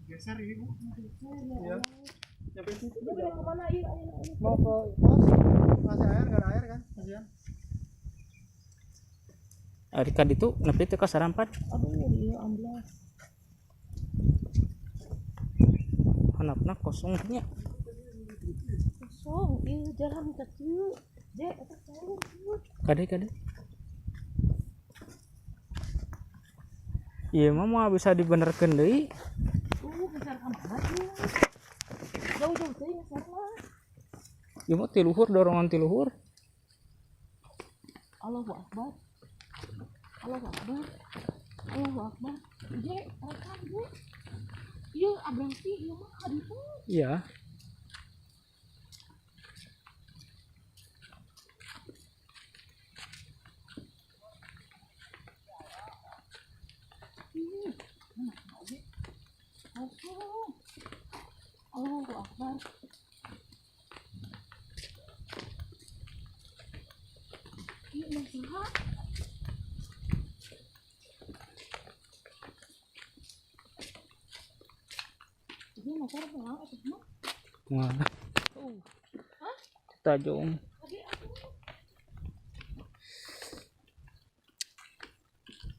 Geser ini Bu. Iya. Sampai situ. Dia kemana? Iya. Mau ke pos. Masih air, nggak ada air kan? Kasihan. Ari ka ditu nepi teh ka sarampat. Aduh, iya amblas. Hanapna kosong nya. Kosong, iya jalan kecil. Dek, eta jauh. Kade. Iya mah bisa dibenerkeun deui. Besar amat ya. Jauh-jauh teh besar mah. Ieu mah ti luhur, dorongan ti luhur. Allahu Akbar. Allahu Akbar. Allahu Akbar. Dek, rekam dek. Iya, abrasi ieu mah haditu. Iya. Allahu Akbar. Iya masalah. Ini masalah pulang itu mah. Wah. Hah? Tajong. Tadi aku.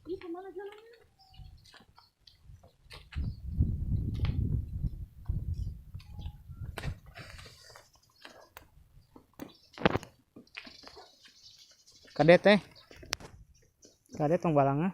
Ih, kemana jalannya? Kade tong balangna.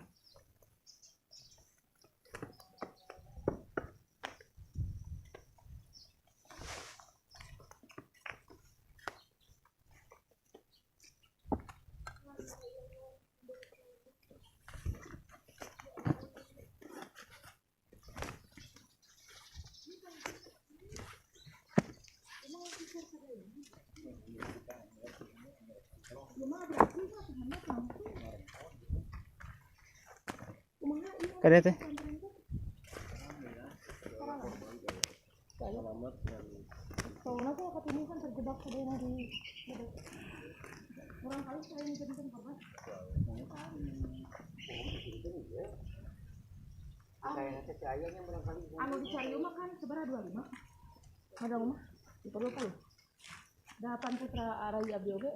Kade teh. Soalnya tuh aku ini kan terjebak pada yang di orang kali saya ini jadi korban. Anu dicari rumah kan seberapa 25? Ada rumah? Di perlu 8 Putra Arai Abdi oge.